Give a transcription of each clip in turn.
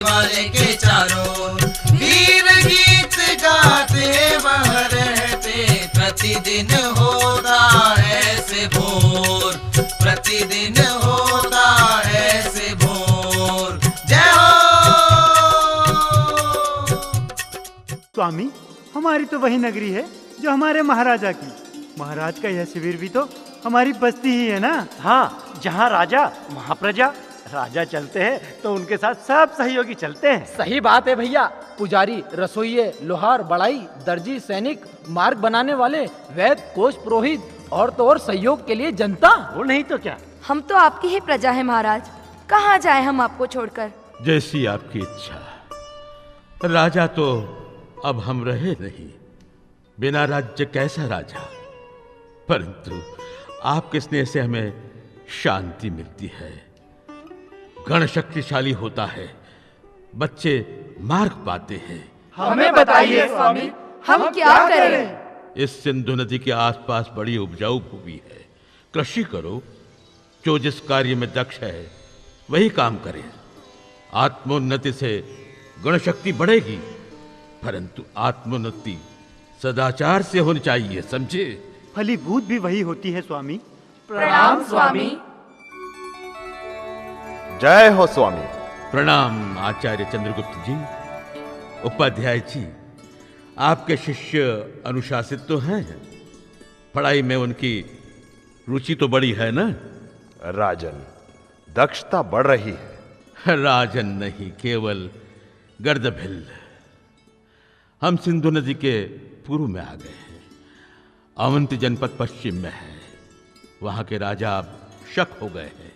द्वारे के चारों वीर गीत गाते वह रहते। प्रतिदिन होता ऐसे भोर, प्रतिदिन होता ऐसे भोर। जय हो। स्वामी, हमारी तो वही नगरी है जो हमारे महाराजा की। महाराज का यह शिविर भी तो हमारी बस्ती ही है ना। हाँ, जहाँ राजा वहाँ प्रजा। राजा चलते हैं तो उनके साथ सब सहयोगी चलते हैं। सही बात है भैया। पुजारी, रसोइये, लोहार, बढ़ाई, दर्जी, सैनिक, मार्ग बनाने वाले, वैद्य, कोष, पुरोहित और तो और सहयोग के लिए जनता। वो नहीं तो क्या। हम तो आपकी ही प्रजा है महाराज, कहाँ जाए हम आपको छोड़कर। जैसी आपकी इच्छा। राजा तो अब हम रहे नहीं, बिना राज्य कैसा राजा। परंतु आपके स्नेह से हमें शांति मिलती है। गण शक्तिशाली होता है, बच्चे मार्ग पाते हैं। हमें बताइए स्वामी, हम क्या करें। इस सिंधु नदी के आसपास बड़ी उपजाऊ भूमि है। कृषि करो, जो जिस कार्य में दक्ष है वही काम करे। आत्मोन्नति से गण शक्ति बढ़ेगी, परंतु आत्मोन्नति सदाचार से होनी चाहिए, समझे। फलीभूत भी वही होती है स्वामी। प्रणाम स्वामी। जय हो स्वामी। प्रणाम आचार्य चंद्रगुप्त जी। उपाध्याय जी, आपके शिष्य अनुशासित तो हैं, पढ़ाई में उनकी रुचि तो बड़ी है ना। राजन, दक्षता बढ़ रही है। राजन नहीं, केवल गर्दभिल। हम सिंधु नदी के पूर्व में आ गए हैं। अवंती जनपद पश्चिम में है, वहां के राजा अब शक हो गए हैं।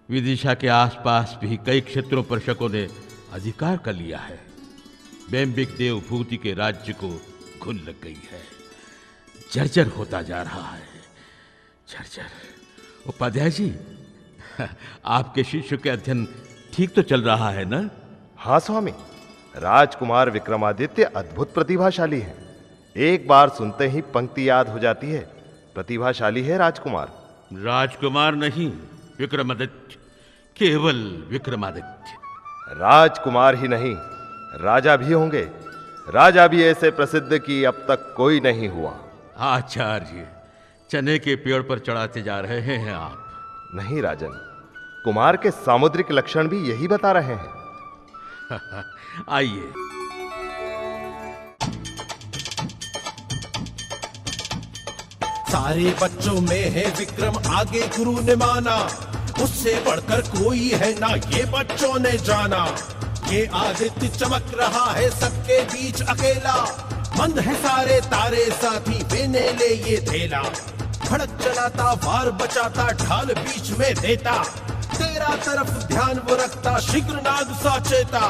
विदिशा के आसपास भी कई क्षेत्रों पर शकों ने अधिकार कर लिया है। बेम्बिक देव भूति के राज्य को घुन लग गई है, जर्जर होता जा रहा है, जर्जर। उपाध्याय जी, आपके शिष्य के अध्ययन ठीक तो चल रहा है ना। हाँ स्वामी, राजकुमार विक्रमादित्य अद्भुत प्रतिभाशाली है। एक बार सुनते ही पंक्ति याद हो जाती है। प्रतिभाशाली है राजकुमार। राजकुमार नहीं, विक्रमादित्य, केवल विक्रमादित्य। राजकुमार ही नहीं, राजा भी होंगे। राजा भी ऐसे प्रसिद्ध कि अब तक कोई नहीं हुआ। आचार्य, चने के पेड़ पर चढ़ाते जा रहे हैं आप। नहीं राजन, कुमार के सामुद्रिक लक्षण भी यही बता रहे हैं। आइए। सारे बच्चों में है विक्रम, आगे गुरु ने माना, उससे बढ़कर कोई है ना ये बच्चों ने जाना। ये आदित्य चमक रहा है सबके बीच अकेला, मंद है सारे तारे साथी बेने ले ये धेला। खड़क चलाता, वार बचाता, ढाल बीच में देता, तेरा तरफ ध्यान वो रखता, शीघ्र नाग सा चेता।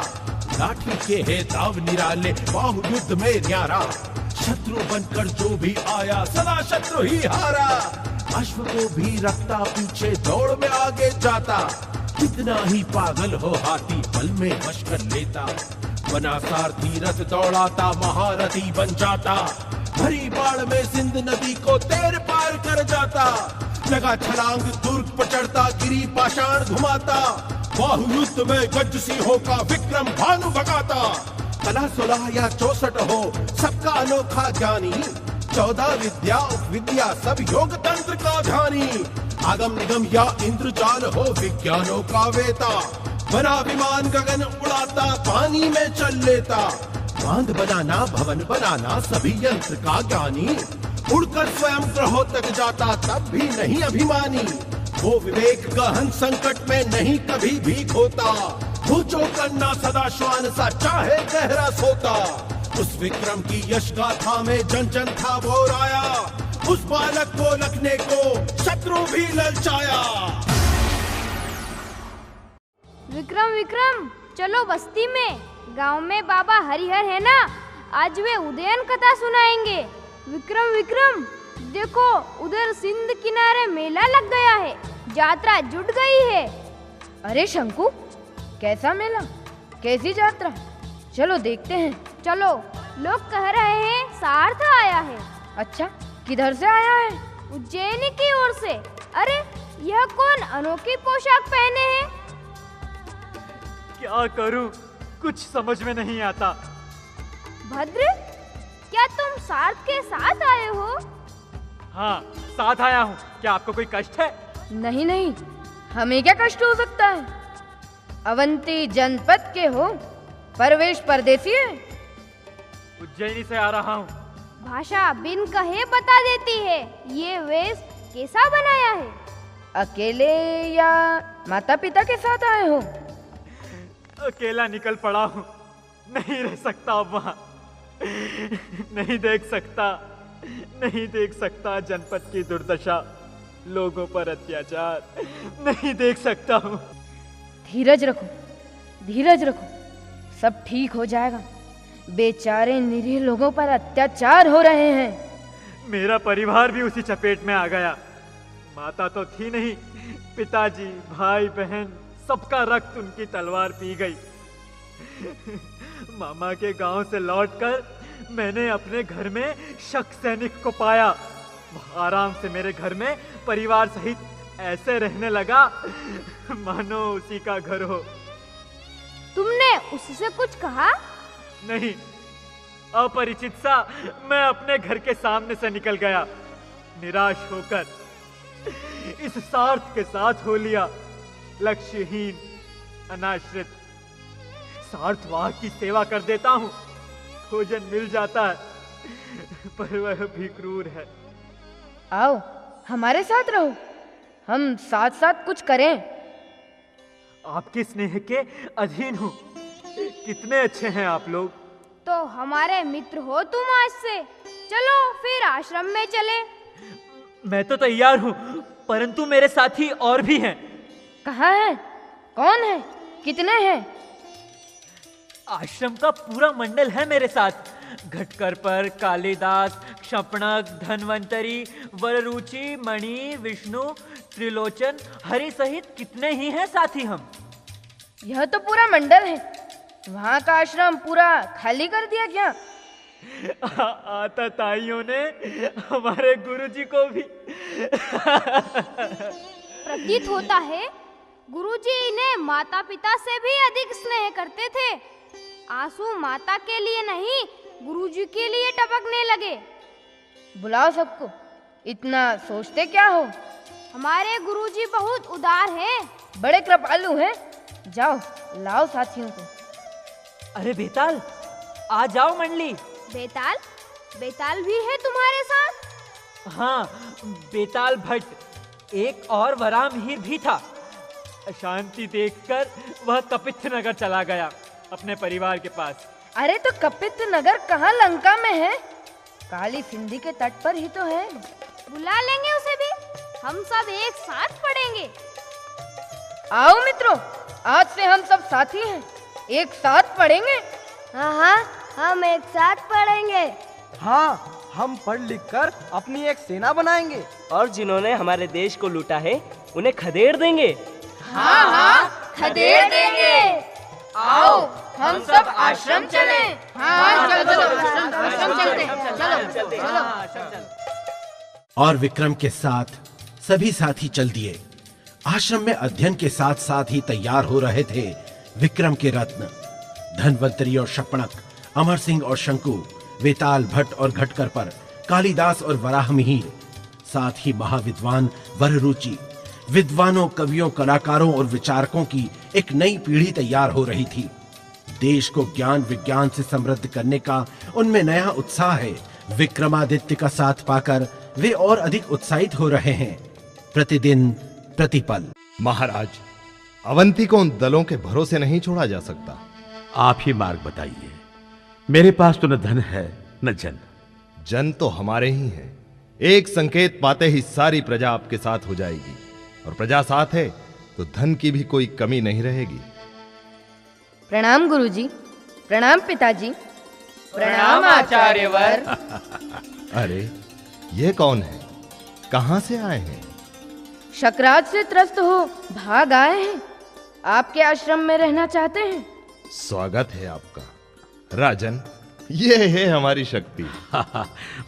लाठी के है दाव निराले, बाहु युद्ध में न्यारा, शत्रु बनकर जो भी आया सदा शत्रु ही हारा। अश्व को भी रखता पीछे, दौड़ में आगे जाता, कितना ही पागल हो हाथी बल में वश कर लेता। बना सारथी रथ दौड़ाता, महारथी बन जाता, भरी बाढ़ में सिंध नदी को तैर पार कर जाता। लगा छलांग दुर्ग पर चढ़ता, गिरी पाषाण घुमाता, बाहु युद्ध में गज सिंहों का विक्रम भानु भगाता। कला 16 या 64 हो, सबका अनोखा ज्ञानी, 14 विद्या विद्या सब योग तंत्र का ध्यानी। आगम निगम या इंद्रजाल हो, विज्ञानों का वेता, बना विमान गगन उड़ाता, पानी में चल लेता। बांध बनाना भवन बनाना सभी यंत्र का ज्ञानी, उड़कर स्वयं ग्रहों तक जाता तब भी नहीं अभिमानी। वो विवेक गहन संकट में नहीं कभी भी खोता, वो जो करना सदा श्वान सा चाहे गहरा सोता। उस विक्रम की यश गाथा में जन जन था वो राया, उस बालक को लखने को शत्रु भी ललचाया। विक्रम विक्रम, चलो बस्ती में, गांव में बाबा हरिहर है ना, आज वे उदयन कथा सुनाएंगे। विक्रम विक्रम, देखो उधर सिंध किनारे मेला लग गया है, यात्रा जुट गई है। अरे शंकु, कैसा मेला, कैसी यात्रा, चलो देखते हैं। चलो, लोग कह रहे हैं सार्थ आया है। अच्छा, किधर से आया है? उज्जैनी की ओर से। अरे यह कौन अनोखी पोशाक पहने हैं? क्या करूं, कुछ समझ में नहीं आता। भद्र, क्या तुम सार्थ के साथ आए हो? हाँ, साथ आया हूँ। क्या आपको कोई कष्ट है? नहीं नहीं, हमें क्या कष्ट हो सकता है? अवंती जनपद के हो, परवेश परदेसी है। उज्जैनी से आ रहा हूँ। भाषा बिन कहे बता देती है। ये वेश कैसा बनाया है? अकेले या माता पिता के साथ आए हो? अकेला निकल पड़ा हूँ, नहीं रह सकता अब वहाँ। नहीं देख सकता जनपद की दुर्दशा, लोगों पर अत्याचार नहीं देख सकता हूँ। धीरज रखो, सब ठीक हो जाएगा। बेचारे निरीह लोगों पर अत्याचार हो रहे हैं। मेरा परिवार भी उसी चपेट में आ गया। माता तो थी नहीं, पिताजी, भाई बहन, सबका रक्त उनकी तलवार पी गई। मामा के गांव से लौटकर मैंने अपने घर में शक सैनिक को पाया। वह आराम से मेरे घर में परिवार सहित ऐसे रहने लगा मानो उसी का घर हो। तुमने उससे कुछ कहा? नहीं, अपरिचित सा मैं अपने घर के सामने से निकल गया। निराश होकर इस सार्थ के साथ हो लिया, लक्ष्यहीन, अनाश्रित। सार्थवाह की सेवा कर देता हूँ, भोजन मिल जाता है, पर वह भी क्रूर है। आओ हमारे साथ रहो, हम साथ साथ कुछ करें। आपके स्नेह के अधीन हूँ। कितने अच्छे हैं आप लोग। तो हमारे मित्र हो तुम आज से। चलो फिर आश्रम में चले। मैं तो तैयार हूँ, परंतु मेरे साथी और भी हैं। कहाँ है? कौन है? कितने हैं? आश्रम का पूरा मंडल है मेरे साथ। घटकर पर कालिदास, क्षपणक, धन्वंतरी, वररुचि, मणि, विष्णु, त्रिलोचन, हरि सहित कितने ही हैं साथी हम। यह तो पूरा मंडल है। वहाँ का आश्रम पूरा खाली कर दिया क्या? आता ताइयों ने हमारे गुरुजी को भी प्रतीत होता है गुरुजी इन्हें माता पिता से भी अधिक स्नेह करते थे। आंसू माता के लिए नहीं, गुरुजी के लिए टपकने लगे। बुलाओ सबको, इतना सोचते क्या हो? हमारे गुरुजी बहुत उदार हैं। बड़े कृपालु हैं। जाओ लाओ साथियों को। अरे बेताल, आ जाओ मंडली। बेताल भी है तुम्हारे साथ? हाँ, बेताल भट्ट, एक और वरामहीर भी था। अशांति देखकर वह कपित्थ नगर चला गया, अपने परिवार के पास। अरे तो कपित्थ नगर कहाँ लंका में है? काली सिंधु के तट पर ही तो है। बुला लेंगे उसे भी, हम सब एक साथ पढ़ेंगे। आओ मित्रों, आज से हम सब साथी हैं, एक साथ पढ़ेंगे। हाँ, हम एक साथ पढ़ेंगे। हाँ, हम पढ़ लिख कर अपनी एक सेना बनाएंगे और जिन्होंने हमारे देश को लूटा है उन्हें खदेड़ देंगे। हाँ, खदेड़ देंगे। आओ हम सब आश्रम चलें। हाँ, चलो आश्रम चलते चलो। और विक्रम के साथ सभी साथी चल दिए। आश्रम में अध्ययन के साथ साथ ही तैयार हो रहे थे विक्रम के रत्न, धन्वंतरी और शपणक, अमर सिंह और शंकु, वेताल भट्ट और घटकर पर, कालिदास और वराहमिहिर, साथ ही महाविद्वान वररुचि। विद्वानों, कवियों, कलाकारों और विचारकों की एक नई पीढ़ी तैयार हो रही थी। देश को ज्ञान विज्ञान से समृद्ध करने का उनमें नया उत्साह है। विक्रमादित्य का साथ पाकर वे और अधिक उत्साहित हो रहे हैं, प्रतिदिन प्रतिपल। महाराज, अवंती को उन दलों के भरोसे नहीं छोड़ा जा सकता। आप ही मार्ग बताइए। मेरे पास तो न धन है न जन। जन तो हमारे ही हैं। एक संकेत पाते ही सारी प्रजा आपके साथ हो जाएगी, और प्रजा साथ है तो धन की भी कोई कमी नहीं रहेगी। प्रणाम गुरुजी, प्रणाम पिताजी, प्रणाम आचार्यवर। अरे ये कौन है? कहां से आए हैं? शकराज से त्रस्त हो भाग आए हैं। आपके आश्रम में रहना चाहते हैं। स्वागत है आपका राजन। ये है हमारी शक्ति।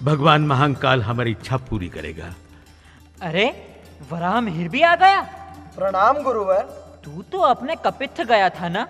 भगवान महाकाल हमारी इच्छा पूरी करेगा। अरे वराहमिहिर भी आ गया। प्रणाम गुरुवर। तू तो अपने कपित्थ गया था ना?